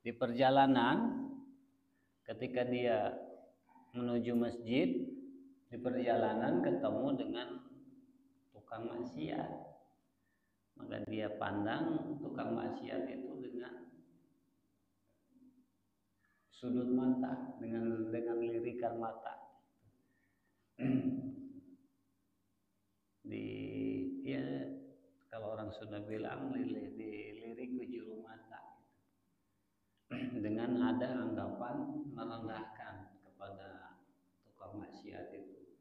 di perjalanan ketika dia menuju masjid, di perjalanan ketemu dengan tukang maksiat, maka dia pandang tukang maksiat itu dengan sudut mata, dengan lirikan mata. Ya kalau orang Sunda bilang dilirik ke juru mata, dengan ada anggapan merendahkan kepada tukang maksiat itu.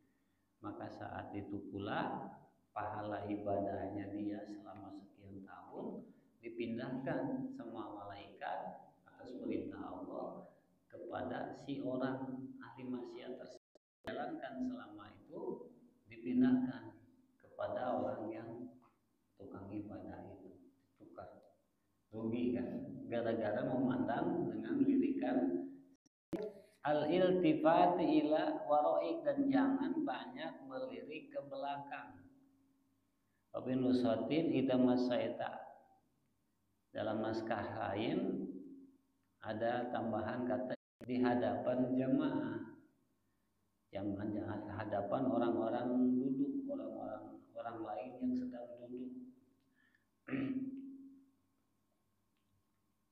Maka saat itu pula pahala ibadahnya dia selama sekian tahun dipindahkan sama malaikat atas perintah Allah kepada si orang ahli maksiat tersebut. Jalankan selama itu dipindahkan kepada orang yang tukang ibadah itu. Tukar rugi kan, gara-gara memandang dengan lirikan. Al-iltifat ila waro'ik, dan jangan banyak melirik ke belakang. Wabin nusatin ida masaita. Dalam naskah lain ada tambahan kata di hadapan jamaah. Jangan hadapan orang-orang duduk, orang lain yang sedang duduk.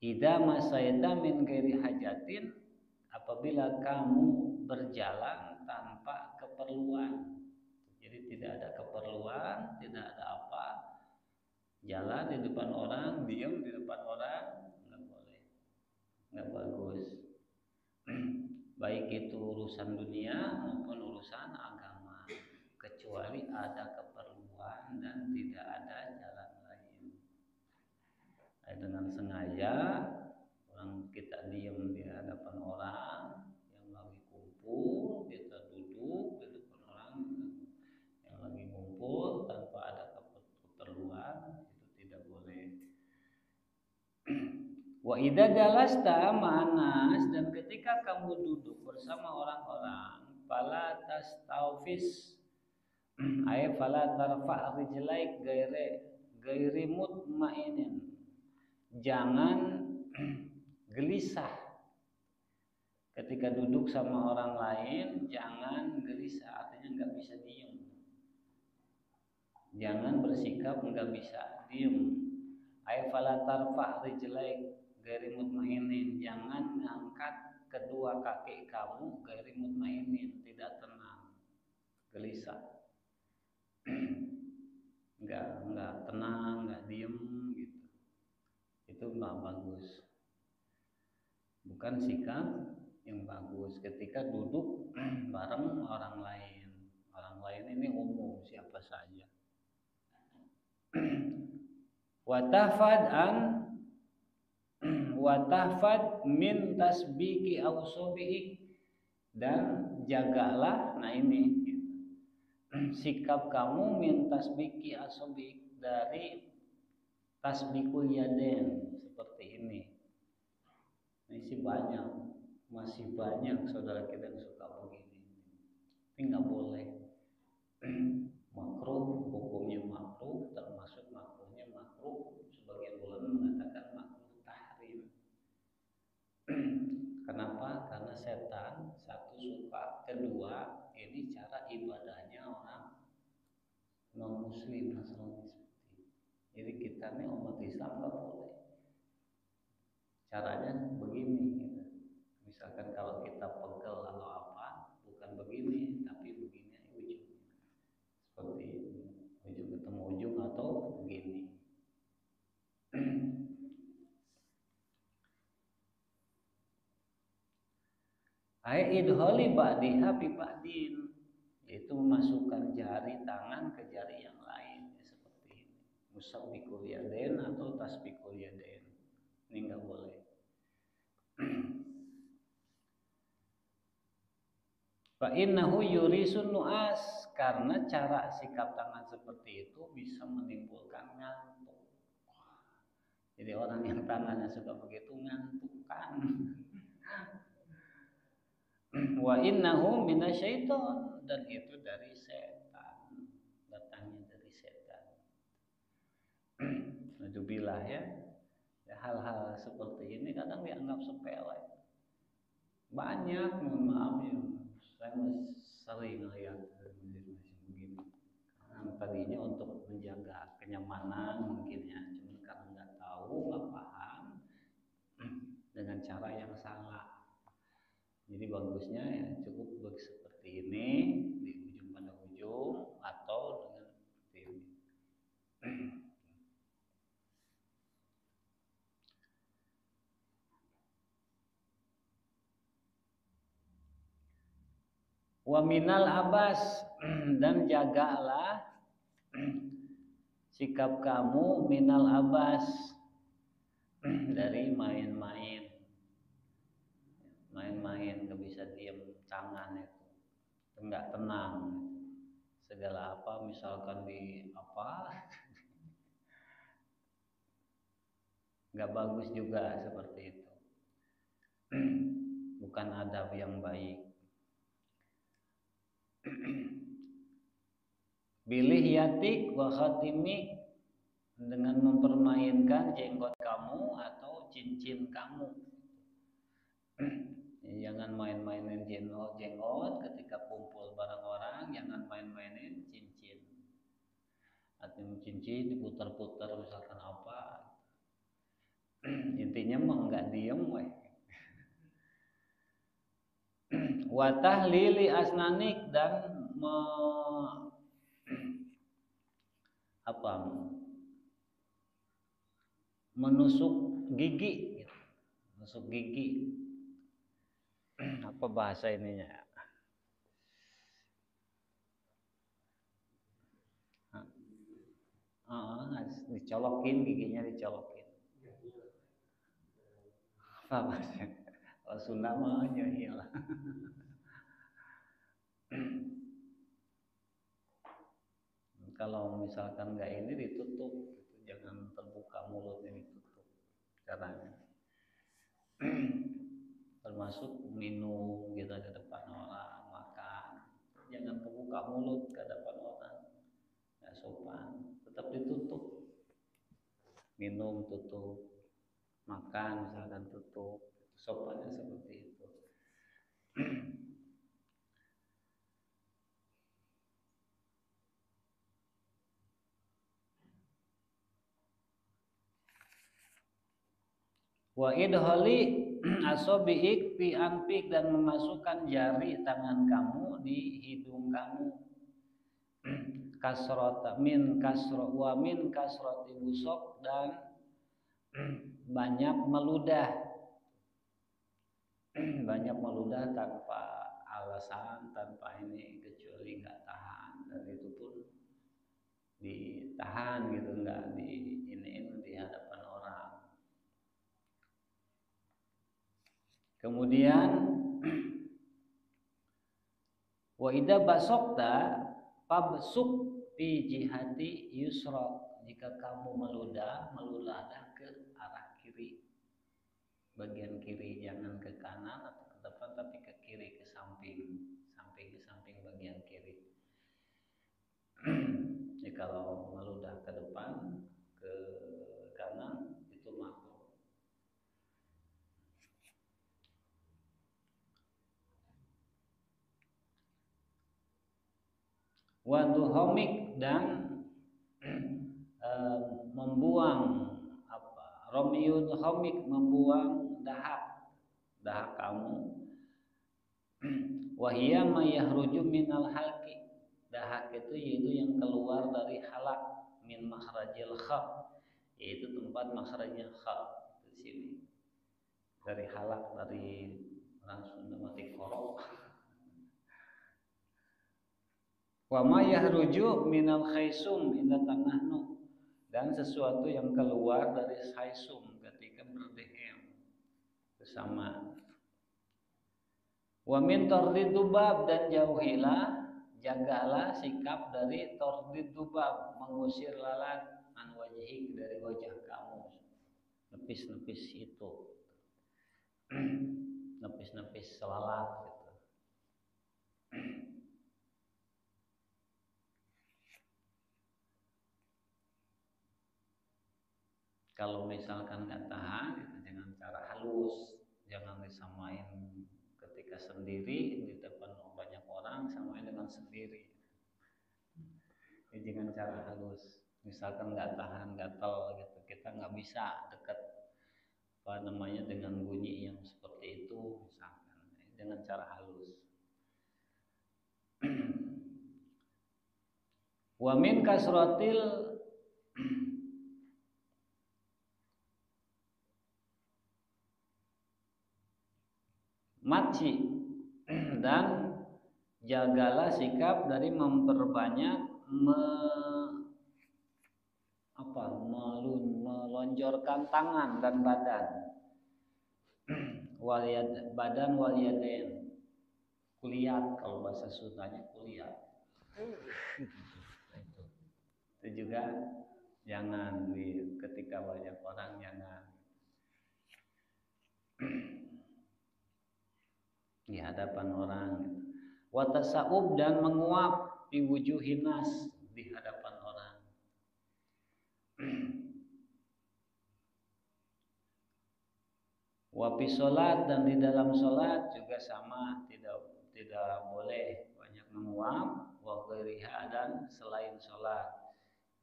Ida masaita min ghairi hajatin, apabila kamu berjalan tanpa keperluan. Jadi tidak ada keperluan, tidak ada apa. Jalan di depan orang, diam di depan orang, nggak boleh, nggak bagus. Baik itu urusan dunia maupun urusan agama, kecuali ada keperluan dan tidak ada jalan lain. Dengan sengaja kita diam di hadapan orang yang lagi kumpul, kita duduk di depan orang yang lagi kumpul tanpa ada keperluan, itu tidak boleh. Wa idza jalasta ma'anas, dan ketika kamu duduk bersama orang-orang, fala tastawfis ay fala tarfa' rijlaik ghairi mutmainin, jangan gelisah ketika duduk sama orang lain. Jangan gelisah, artinya nggak bisa diem. Jangan bersikap nggak bisa diem. Ay fala tarfa' rijlaik ghairi mutmainin, jangan angkat kedua kaki kamu ghairi mutmainin, tidak tenang, gelisah, nggak tenang, nggak diem gitu. Itu nggak bagus, bukan sikap yang bagus ketika duduk bareng orang lain. Orang lain ini umum, siapa saja. Watahfad min tasbiki ausobiik, dan jagalah, nah ini sikap kamu min tasbiki ausobiik, dari tasbikul yaden, seperti ini. Ini sih banyak, masih banyak saudara kita yang suka begini. Tapi nggak boleh. Makruh, hukumnya makruh, termasuk makruhnya makruh. Sebagian ulama mengatakan makruh tahrim. Kenapa? Karena setan satu suka, kedua ini cara ibadahnya orang non muslim Nasrani seperti. Jadi kita nih umat Islam nggak boleh. Caranya begini gitu. Misalkan kalau kita pegel atau apa, bukan begini, tapi begini ujungnya. Seperti ini, ujung ketemu ujung atau begini. Ai idholi ba'diha bi ba'din, yaitu memasukkan jari tangan ke jari yang lain, ya, seperti ini. Musabbikul yadain atau tasbikul yadain. Ini enggak boleh. Fa innahu yurisun nu'as, karena cara sikap tangan seperti itu bisa menimbulkan ngantuk. Jadi orang yang tangannya suka begitu ngantuk kan. Wa innahu minasyaiton, dan itu dari setan, datangnya dari setan. Naudzubillah ya. hal-hal seperti ini kadang dianggap sepele. Banyak, mohon maaf ya, saya sering lihat masjid-masjid begini. Tadinya untuk menjaga kenyamanan mungkin ya, cuma karena nggak tahu, nggak paham dengan cara yang salah. Jadi bagusnya ya cukup seperti ini, di ujung pada ujung atau dengan seperti ini. Wa minal abas, dan jagalah sikap kamu minal abas, dari main-main. Main-main gak bisa diem tangan itu, enggak tenang. Segala apa misalkan di apa nggak bagus juga seperti itu. Bukan adab yang baik. Bilih yatik wa khatimik, dengan mempermainkan jenggot kamu atau cincin kamu. Jangan main-mainin jenggot ketika kumpul bareng orang, jangan main-mainin cincin. Atau cincin diputar-putar misalkan apa. Intinya mah enggak diem weh. Wa tahlili asnanik, dan menusuk gigi gitu. Menusuk gigi. Apa bahasa ininya? Dicolokin giginya, dicolokin. Apa bahasa? Kalau Sunda mah nyohil. Kalau misalkan nggak ini ditutup, jangan terbuka mulutnya, ditutup caranya. Termasuk minum gitu di depan orang, makan, jangan terbuka mulut ke depan orang, nggak sopan, tetap ditutup. Minum tutup, makan misalkan tutup, sopannya seperti itu. Wa idhali asobiik fi anfik, dan memasukkan jari tangan kamu di hidung kamu. Kasrota min kasro wa min kasroti busok, dan banyak meludah. Banyak meludah tanpa alasan, tanpa ini, kecuali nggak tahan, dan itu pun ditahan gitu, nggak di hadapan orang. Kemudian wa idza basokta fabsuk fi jihati yusra, jika kamu meludahlah ke arah kiri, bagian kiri, jangan ke kanan atau ke depan, tapi ke kiri, ke samping bagian kiri. Jadi kalau meludah ke depan, ke kanan, itu makruh. Waduhomik, dan membuang Romyun homik, membuang dahak kamu. Wahia mayahruju minal halki, dahak itu yaitu yang keluar dari halak, min makhrajil kha, yaitu tempat makhrajnya kha di sini, dari halak, dari orang Sunda mati korok. Wa ma yahruju minal khaisum inda tanahnu, dan sesuatu yang keluar dari khaisum ketika berdehem bersama. Wa min tordid dubab, dan jauhilah, jagalah sikap dari tordid dubab, mengusir lalat, an wajhik, dari wajah kamu. Nepis-nepis itu, nepis-nepis lalat gitu. Kalau misalkan nggak tahan, itu dengan cara halus, jangan disamain ketika sendiri di depan banyak orang, samain dengan sendiri. Dengan cara halus. Misalkan nggak tahan gatal gitu, kita nggak bisa dekat apa namanya dengan bunyi yang seperti itu, misalkan dengan cara halus. Wa min kasratil maci, dan jagalah sikap dari memperbanyak melonjorkan tangan dan badan. Badan wal yadain. Kuliat, kalau bahasa Sundanya kuliat. Itu juga jangan ketika banyak orang, jangan di hadapan orang. Wa tasaub, dan menguap di wujuhin nas, di hadapan orang. Wa fi sholat, dan di dalam sholat juga sama, tidak boleh banyak menguap. Wa ghairiha, dan selain sholat.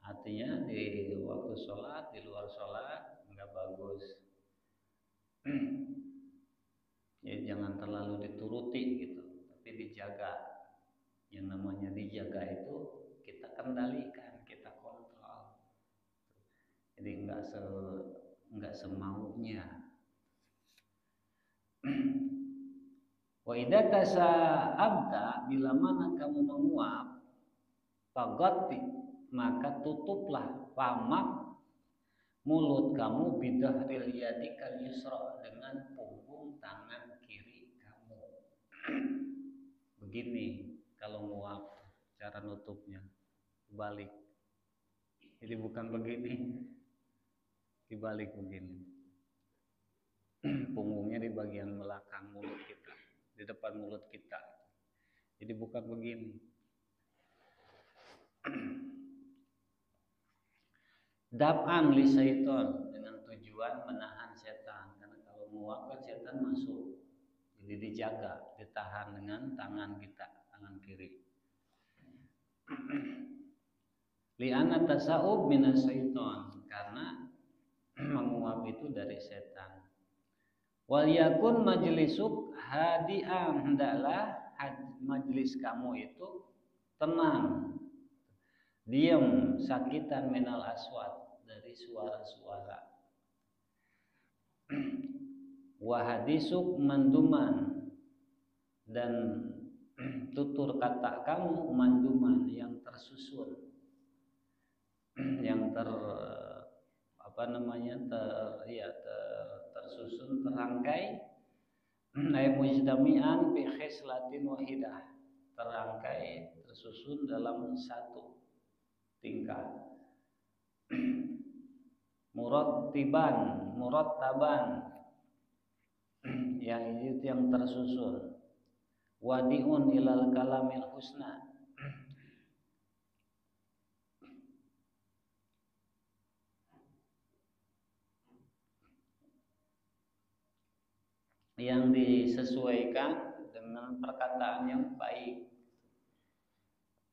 Artinya di waktu sholat, di luar sholat nggak bagus. Ya, jangan terlalu dituruti gitu, tapi dijaga. Yang namanya dijaga itu kita kendalikan, kita kontrol. Jadi nggak semaunya. Wa idza tasa'abta, bila mana kamu menguap, fagatti, maka tutuplah pamak mulut kamu, bidahril yadikal yusra, dengan punggung tangan kiri kamu. Begini kalau nguap cara nutupnya, dibalik. Jadi bukan begini, dibalik begini. Punggungnya di bagian belakang mulut kita, di depan mulut kita. Jadi bukan begini. Dab'an li syaiton, dengan tujuan menahan setan, karena kalau nguap kan setan masuk. Jadi dijaga, ditahan dengan tangan kita, tangan kiri. Li'anna tasa'ub minas syaiton, karena menguap itu dari setan. Wal yakun majlisuk hadi'an, hendaklah majlis kamu itu tenang, diam, sakitan minal aswat, dari suara-suara. Wahadisuk manduman, dan tutur kata kamu manduman, yang tersusun, yang tersusun, terangkai. Ay mujtami'an bi khislatin wahidah, terangkai, tersusun dalam satu tingkah. Murattaban, yang itu yang tersusun. Wadi'un ilal kalamil husna, yang disesuaikan dengan perkataan yang baik.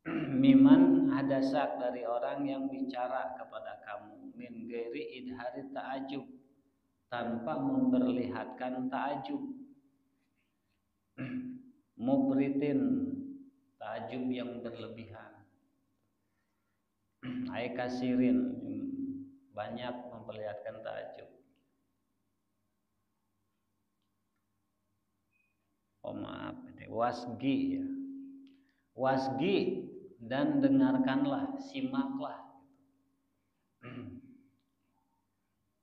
Miman hadasak, dari orang yang bicara kepada kamu, min ghairi idhari ta'ajub, tanpa memperlihatkan ta'ajub. Mubritin, ta'ajub yang berlebihan. Ay kasirin, banyak memperlihatkan ta'ajub. Oh maaf, wasgi, ya. Wasgi, dan dengarkanlah, simaklah.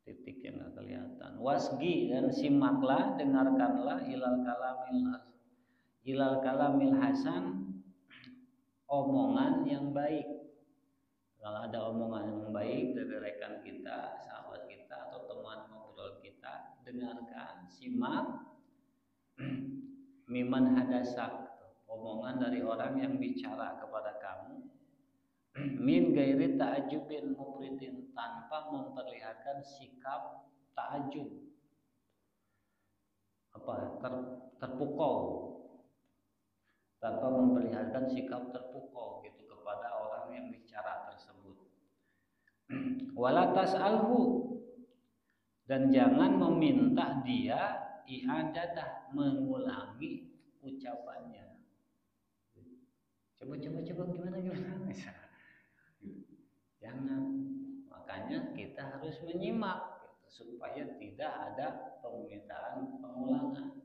Titik yang nggak kelihatan. Wasgi, dan simaklah, dengarkanlah, ilal kalamil hasan, omongan yang baik. Kalau ada omongan yang baik dari rekan kita, sahabat kita, atau teman ngobrol kita, dengarkan, simak. Miman hadasak, omongan dari orang yang bicara kepada kamu, min gairi ta'ajubin mufridin, tanpa memperlihatkan sikap ta'ajub, terpukau, tanpa memperlihatkan sikap terpukau gitu kepada orang yang bicara tersebut. Wala tas'alhu, dan jangan meminta dia i'adatah, mengulangi ucapannya. Coba gimana jangan. Makanya kita harus menyimak gitu, supaya tidak ada permintaan pengulangan.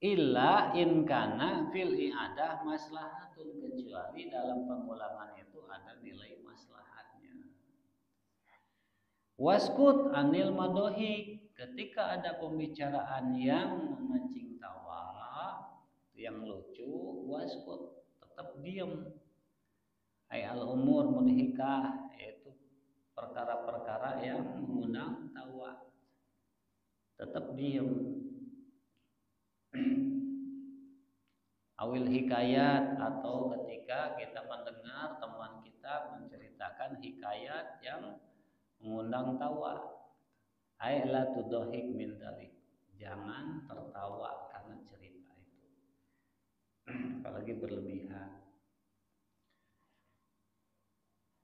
Illa in kana fil i'adah maslahatun, kecuali dalam pengulangan itu ada nilai maslahatnya. Waskut anil madohik, ketika ada pembicaraan yang memancing tawa, yang lucu, waskut, tetap diam. Ay al umur mudhikah, yaitu perkara-perkara yang mengundang tawa, tetap diam. Awil hikayat, atau ketika kita mendengar teman kita menceritakan hikayat yang mengundang tawa, ay la tudhik min dzalik, jangan tertawa karena cerita itu, apalagi berlebihan.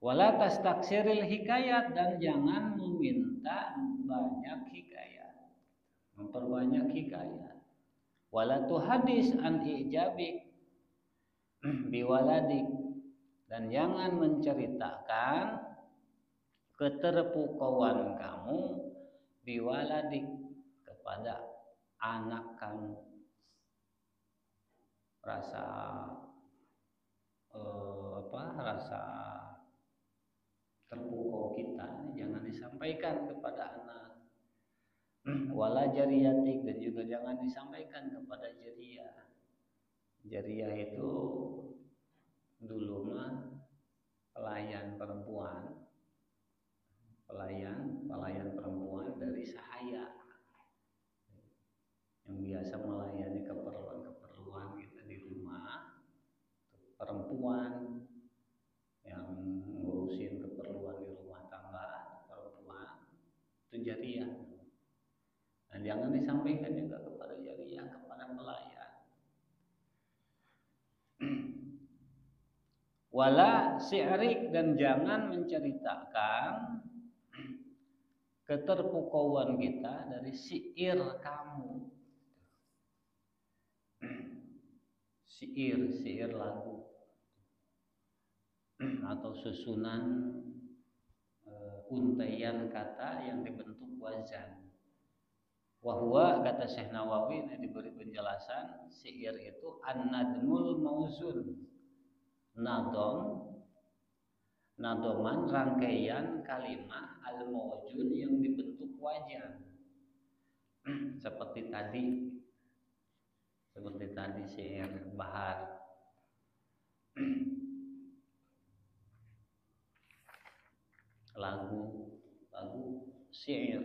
Wala tastaksiril hikayat, dan jangan meminta banyak hikayat, memperbanyak hikayat. Wala tuhadis an ijabik biwaladik, dan jangan menceritakan keterpukauan kamu biwaladik, kepada anak kamu. Rasa rasa terpukau kita jangan disampaikan kepada anak. Wala jariyatik, dan juga jangan disampaikan kepada jariyah. Jariyah itu dulu mah pelayan perempuan dari sahaya yang biasa melayani keperluan kita di rumah. Perempuan yang ngurusin keperluan di rumah tangga, perempuan itu jariyah. Dan jangan disampaikan juga kepada jariyah, kepada pelayan. Wala si'rik, dan jangan menceritakan keterpukauan kita dari syair kamu. Syair lagu atau susunan untaian kata yang dibentuk wazan. Wahwa, kata Syekh Nawawi, ini diberi penjelasan, syair itu an-nadmul mauzun, nadoman rangkaian kalimat al-mauzun yang dibentuk wajan. Seperti tadi syair Bahar. Lagu syair.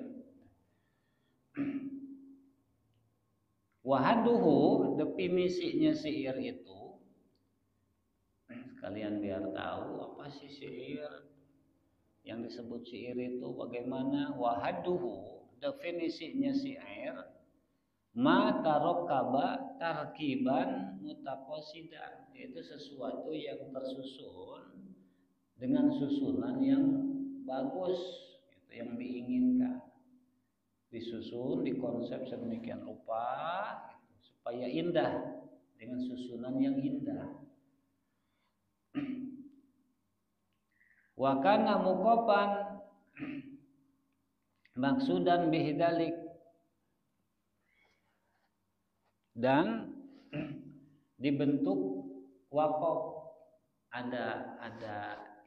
Wahaduhu, definisinya syair itu, kalian biar tahu apa sih syair. Yang disebut syair itu bagaimana? Wahaduhu, definisinya syair, ma tarokkaba tarkiban mutaqasidan, yaitu sesuatu yang tersusun dengan susunan yang bagus, itu yang diinginkan. Disusun, dikonsep sedemikian rupa gitu, supaya indah, dengan susunan yang indah. Wa kana muqaban maksudan bihidalik, dan dibentuk waqaf, ada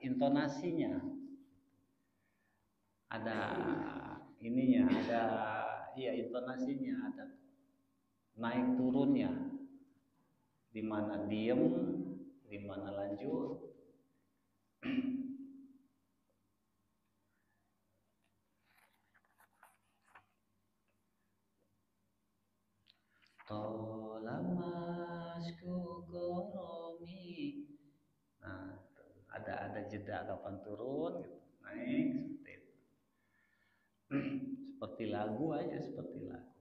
intonasinya, ada ininya, ada intonasinya, ada naik turunnya, di mana diem, di mana lanjut. Tolamasku koromi kapan turun gitu, naik seperti itu. Seperti lagu aja, seperti lagu.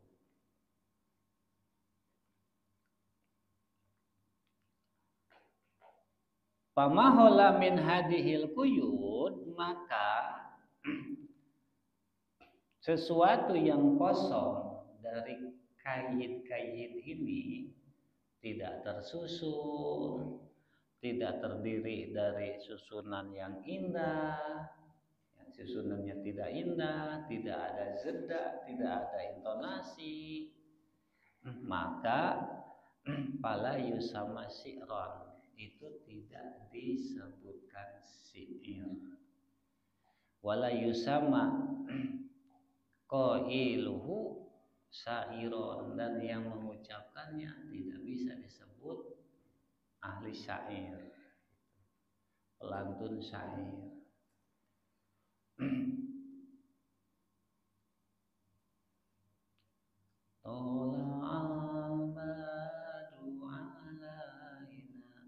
Pamahola min hadihil quyud, maka sesuatu yang kosong dari kait-kait ini tidak tersusun, tidak terdiri dari susunan yang indah, yang susunannya tidak indah, tidak ada zeda, tidak ada intonasi, maka pala yusama syi'ran, itu tidak disebutkan syair. Wala yusama qailuhu syairon, dan yang mengucapkannya tidak bisa disebut ahli syair, pelantun syair. Tola'al badru alaina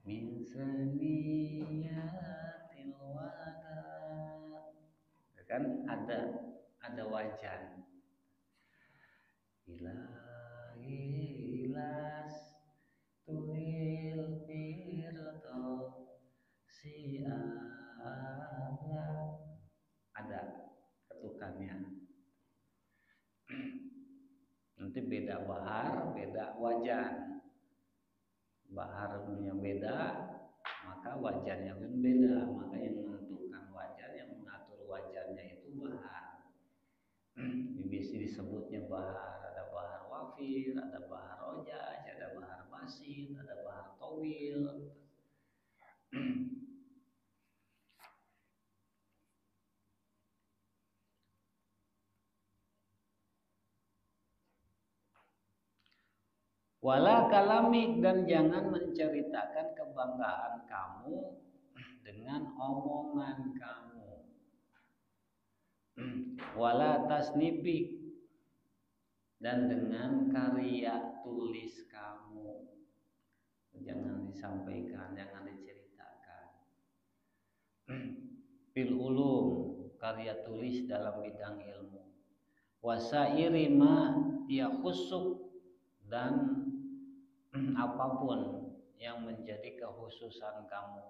min saniyatil wada, kan ada wajan. Ilahilas tuhil firto si ada ketukannya. Nanti beda bahar, beda wajan. Baharnya beda, maka wajannya pun beda. Maka yang menentukan wajan, yang mengatur wajannya itu bahar. Bisa disebutnya bahar. Ada bahar wafir, ada bahar rojaj, ada bahar basit, ada bahar towil. Wala kalamik, dan jangan menceritakan kebanggaan kamu dengan omongan kamu. Wala tasnifik, dan dengan karya tulis kamu. Jangan disampaikan, jangan diceritakan. Fil ulum, karya tulis dalam bidang ilmu. Wasairi ma ya khusuk, dan apapun yang menjadi kekhususan kamu.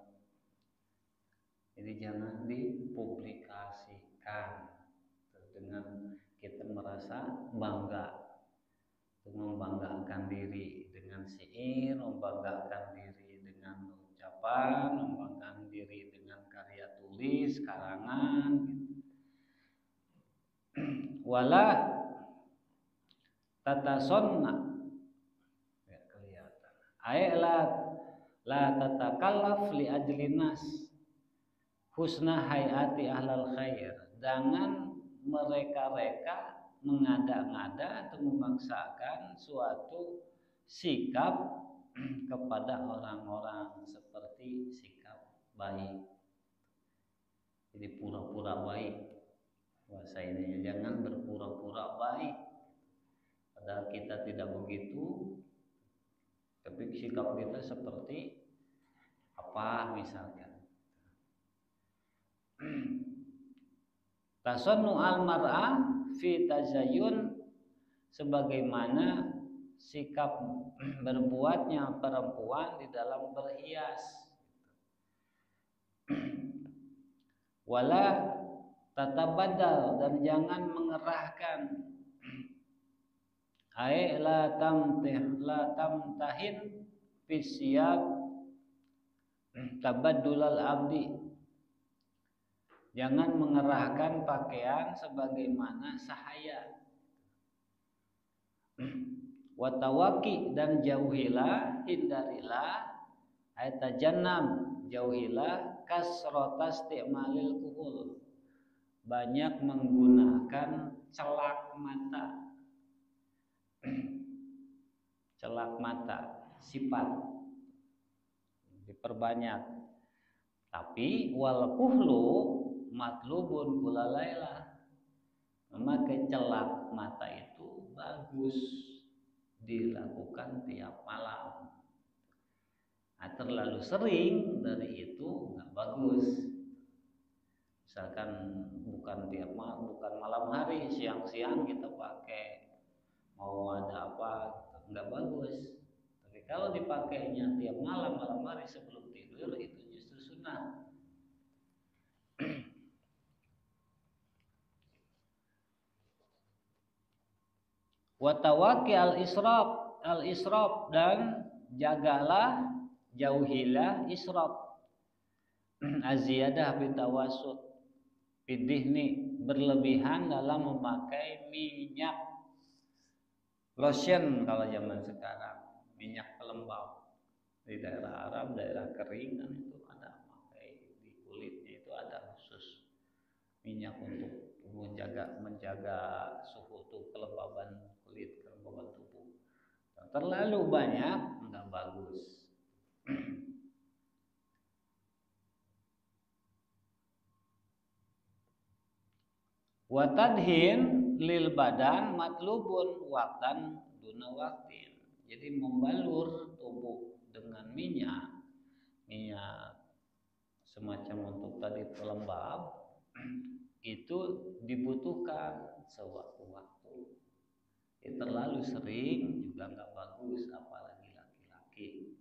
Jadi jangan dipublikasikan dengan kita merasa bangga, untuk membanggakan diri dengan syair, membanggakan diri dengan ucapan, membanggakan diri dengan karya tulis, karangan. Wala tatasonna, la tatakallaf li ajli nas husna hayati ahlal khair, jangan mereka-reka mengada-ngada atau memaksakan suatu sikap kepada orang-orang seperti sikap baik. Jadi pura-pura baik, bahasa ini, jangan berpura-pura baik padahal kita tidak begitu, tapi sikap kita seperti apa misalkan. Tasannu al-mar'ah fi tazayyun, sebagaimana sikap berbuatnya perempuan di dalam berhias. Wala tatabadal, dan jangan mengerahkan. Ai la tamtahin fi siyab tabaddulal abdi, jangan mengerahkan pakaian sebagaimana sahaya. Watawaki, dan jauhilah, hindarilah, ayatajannam, jauhilah kasrotas ti'malil kuhul, banyak menggunakan celak mata. Celak mata, sifat diperbanyak. Tapi wal kuhlu matlubun kulalailah, memakai celak mata itu bagus dilakukan tiap malam. Nah, terlalu sering dari itu nggak bagus. Misalkan bukan malam hari, siang-siang kita pakai, mau ada apa nggak bagus. Tapi kalau dipakainya tiap malam hari sebelum tidur itu justru sunnah. Watawaki al-israf dan jagalah, jauhilah israf. Aziyadah bitawasud bidihni, berlebihan dalam memakai minyak lotion kalau zaman sekarang, minyak pelembab. Di daerah Arab, daerah kering kan itu ada pakai di kulitnya itu ada khusus minyak untuk menjaga suhu tuh, kelembaban kulit, kelembaban tubuh. Terlalu banyak nggak bagus. Watadhin lil badan matlubun waktan duna waktin. Jadi membalur tubuh dengan minyak semacam untuk tadi pelembab itu dibutuhkan sewaktu-waktu. Terlalu sering juga nggak bagus, apalagi laki-laki.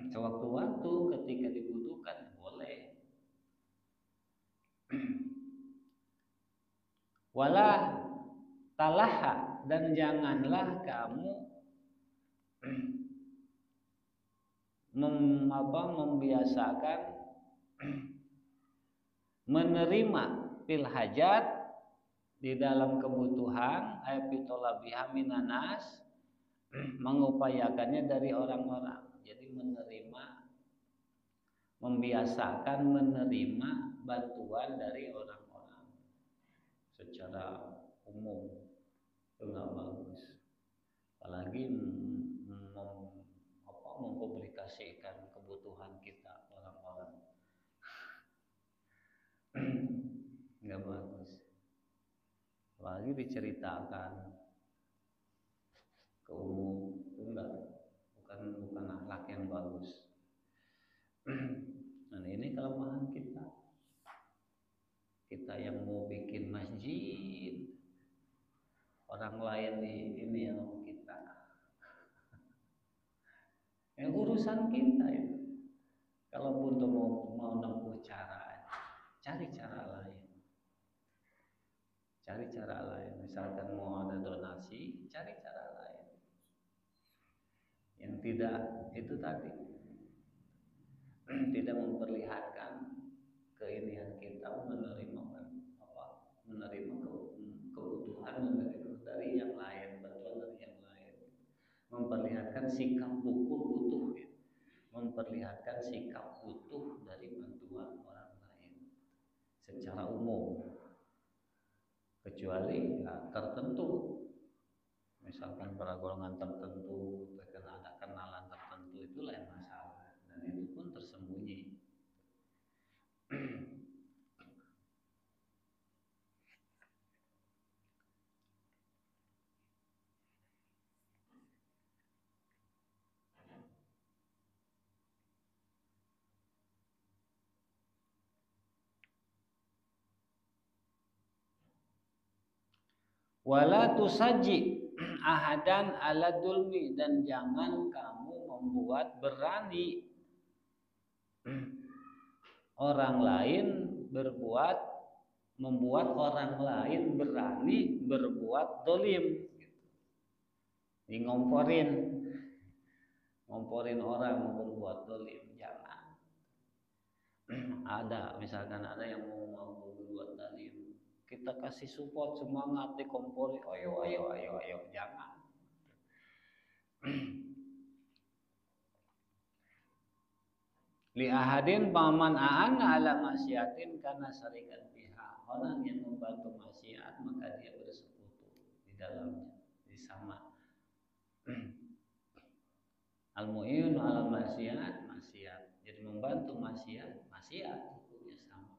Sewaktu-waktu ketika dibutuhkan boleh. Wala talaha, dan janganlah kamu membiasakan menerima fil hajat, di dalam kebutuhan, ayatolabiha minanas, mengupayakannya dari orang-orang. Jadi membiasakan menerima bantuan dari orang secara umum, itu nggak bagus. Apalagi mempublikasikan kebutuhan kita orang-orang, nggak bagus. Apalagi diceritakan ke umum, itu bukan akhlak yang bagus. Dan ini kelemahan kita. Kita yang mau bikin masjid, orang lain ini yang mau kita. Yang urusan kita itu. Kalaupun tuh mau nempuh cara, cari cara lain. Cari cara lain. Misalkan mau ada donasi, cari cara lain. Yang tidak itu tadi tidak memperlihatkan keinian kita menerima kebutuhan dari yang lain, bantuan dari yang lain, memperlihatkan sikap butuh, memperlihatkan sikap butuh dari bantuan orang lain secara umum, kecuali tertentu, misalkan pada golongan tertentu, ada kenalan tertentu, itu lain masalah, dan itu pun tersembunyi. Wala tusaji ahadan ala dulmi, dan jangan kamu membuat berani orang lain membuat orang lain berani berbuat dolim. Ini ngomporin orang mau berbuat dolim, jangan. Misalkan ada yang mau berbuat dolim, kita kasih support, semangat, dikompori, ayo, jangan. Li ahadin paman aan ala maksiatin karena syarikat pihak. Orang yang membantu maksiat maka dia bersekutu di dalamnya, sama. Al-mu'in ala maksiat. Jadi membantu maksiat hukumnya sama.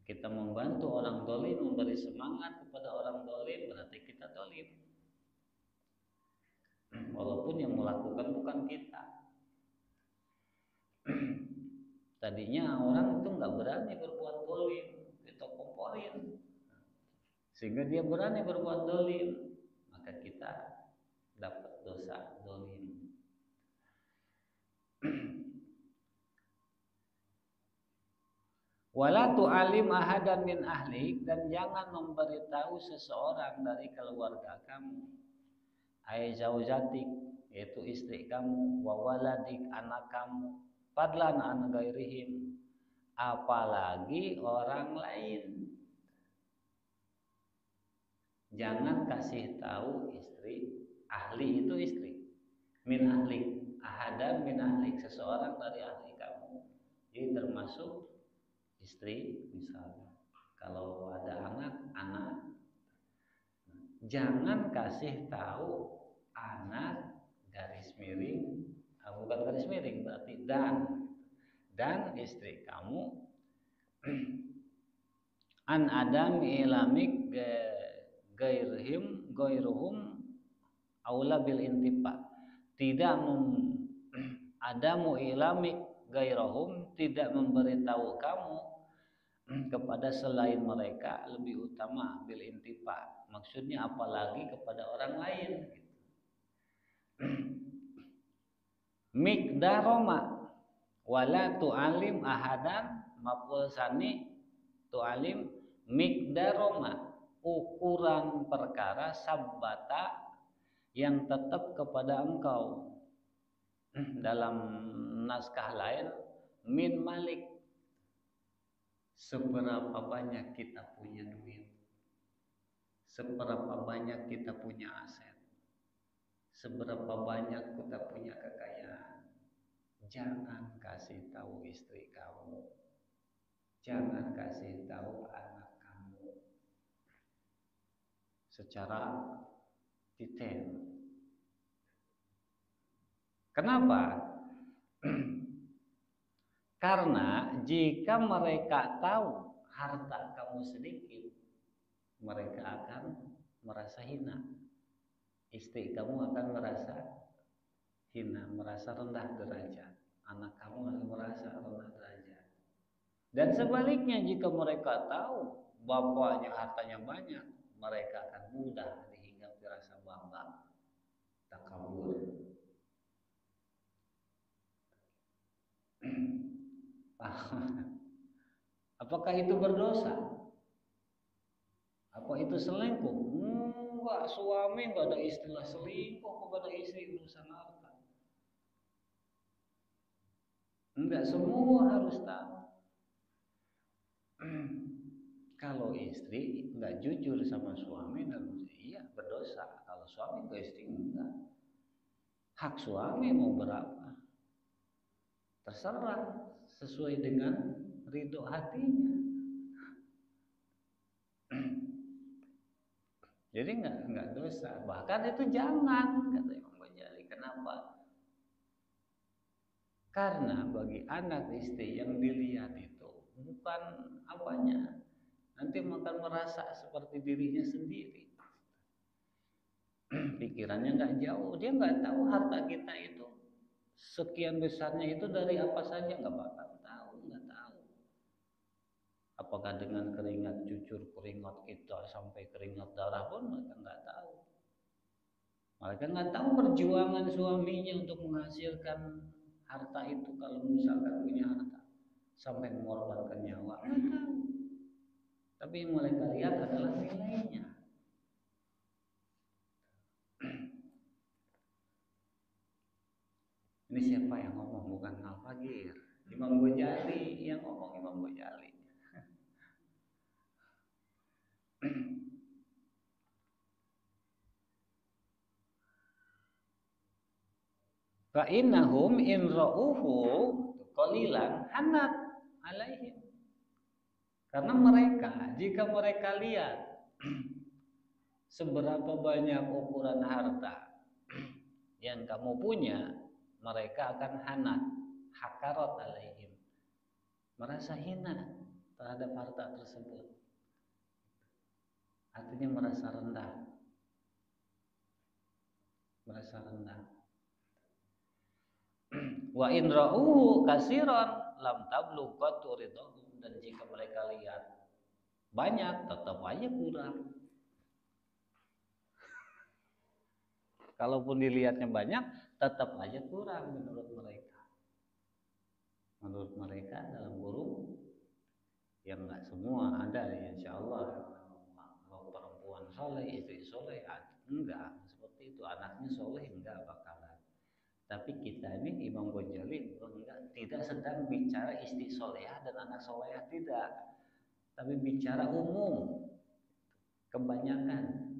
Kita membantu orang dolim, memberi semangat kepada orang dolim, berarti kita dolim. Walaupun yang melakukan bukan kita. Tadinya orang itu nggak berani berbuat dolim, kita komporin, sehingga dia berani berbuat dolim, maka kita dapat dosa dolim. Wala tu'alim ahadan min ahlik, dan jangan memberitahu seseorang dari keluarga kamu, ai zaujatik, yaitu istri kamu, wa waladik, anak kamu, fadlan an ghairihim, apalagi orang lain. Jangan kasih tahu istri, ahli itu istri, min ahlik, ahadan min ahlik, seseorang dari ahli kamu. Jadi termasuk istri misalnya. Kalau ada anak, jangan kasih tahu anak garis miring, bukan garis miring berarti dan istri kamu an adam ilamik gairuhum aula bil intifa, tidak adamu ilamik gairuhum, tidak memberitahu kamu kepada selain mereka lebih utama, bil intifa, maksudnya apalagi kepada orang lain gitu. Mikdaroma wala tu'alim ahadan, maf'ul sani tu'alim, mikdaroma, ukuran perkara, sabbata, yang tetap kepada engkau. Dalam naskah lain, min malik, seberapa banyak kita punya duit, seberapa banyak kita punya aset, seberapa banyak kita punya kekayaan. Jangan kasih tahu istri kamu, jangan kasih tahu anak kamu secara detail. Kenapa? Karena jika mereka tahu harta kamu sedikit, mereka akan merasa hina. Istri kamu akan merasa hina, merasa rendah derajat. Anak kamu akan merasa rendah derajat. Dan sebaliknya, jika mereka tahu bapaknya hartanya banyak, mereka akan mudah dihinggapi rasa bangga, takabur. Apakah itu berdosa? Apa itu selingkuh? Enggak, suami enggak ada istilah selingkuh kepada istri urusan harta. Enggak semua harus tahu. Kalau istri enggak jujur sama suami, dan iya berdosa. Kalau suami ke istri enggak. Hak suami mau berapa? Terserah, sesuai dengan ridho hatinya. Jadi enggak dosa. Bahkan itu jangan, kata Imam Ghazali. Kenapa? Karena bagi anak istri yang dilihat itu bukan apanya, nanti akan merasa seperti dirinya sendiri. Pikirannya nggak jauh, dia nggak tahu harta kita itu sekian besarnya itu dari apa saja, nggak bakal tahu, nggak tahu. Apakah dengan keringat cucur keringat kita sampai keringat darah pun mereka nggak tahu. Mereka nggak tahu perjuangan suaminya untuk menghasilkan harta itu, kalau misalkan punya harta sampai mengorbankan nyawa, nggak tahu. Tapi yang mereka lihat adalah nilainya. Ini siapa yang ngomong? Bukan Al-Faqir, Imam Ghazali yang ngomong, Imam Ghazali. Fa innahum in ra'uhu qalilan hanat alaihim. Karena mereka, jika mereka lihat seberapa banyak ukuran harta yang kamu punya, mereka akan hanat, hakarat alaihim, merasa hina terhadap harta tersebut. Artinya merasa rendah. Merasa rendah. Wa in ra'uhu kasiran lam tablugh qatu ridhahum, dan jika mereka lihat banyak tetap aja kurang. Kalaupun dilihatnya banyak tetap aja kurang menurut mereka. Menurut mereka dalam kurung yang enggak semua ada ya, insyaallah kalau perempuan soleh, istri soleh, enggak seperti itu, anaknya soleh enggak bakalan. Tapi kita ini Imam Ghazali enggak, tidak sedang bicara istri solehah dan anak solehah, tidak, tapi bicara umum, kebanyakan.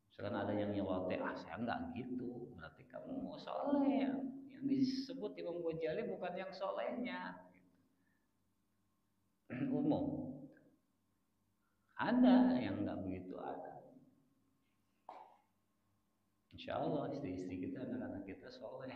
Misalkan ada yang nyelote, saya enggak gitu, berarti kamu mau soleh. Yang disebut Imam Ghazali bukan yang solehnya, umum. Ada yang enggak begitu, ada. Insya Allah istri-istri kita, anak-anak kita soleh.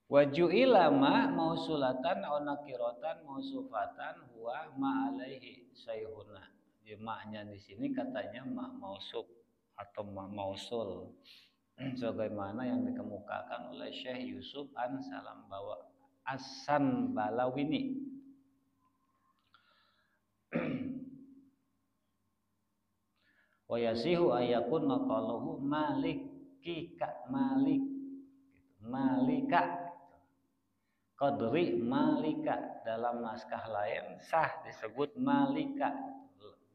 Waju'ila ma mausulatan aw nakiratan mausufatan huwa ma alaihi sayhuna. Ya, maknya di sini katanya ma mausuf atau ma mausul sebagaimana yang dikemukakan oleh Syekh Yusuf An Salam Bawa Asan Balawini. Wa yasihu ayakun maqaluhu malikika malika qadri malika. Dalam naskah lain sah disebut malika,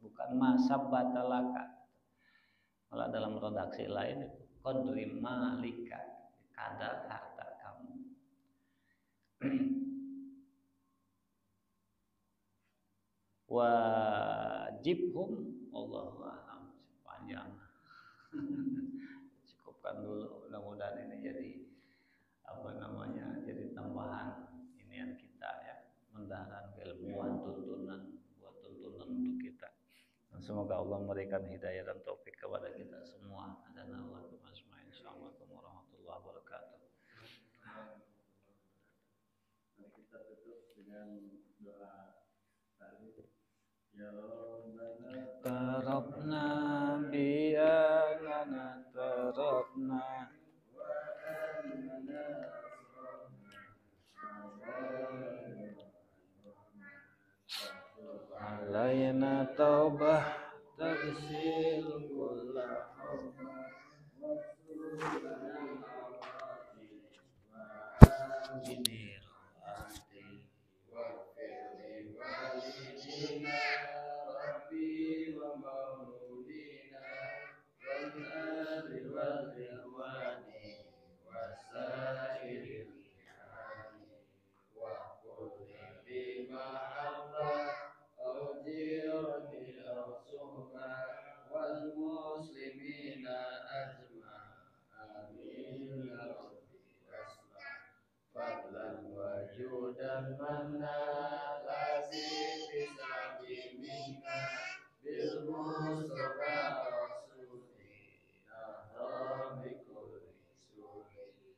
bukan masabbatalaka. Malah dalam redaksi lain itu qadri malika, kadar harta kamu. Wajibhum Allahu a'lam. Panjang. Cukupkan dulu, mudah-mudahan ini jadi jadi tambahan inian kita ya, mendaharan keilmuan, tuntunan untuk kita. Dan semoga Allah memberikan hidayah dan taufik kepada kita semua. Adana wa asma'in. Assalamualaikum warahmatullahi wabarakatuh. Kita tutup dengan doa tadi. Ya Rabbana tarabna bi'anana tarabna alayna taubah tagsil kulla dan mana lazim bisabi minka bil mustafa rasuli nahra bikul suri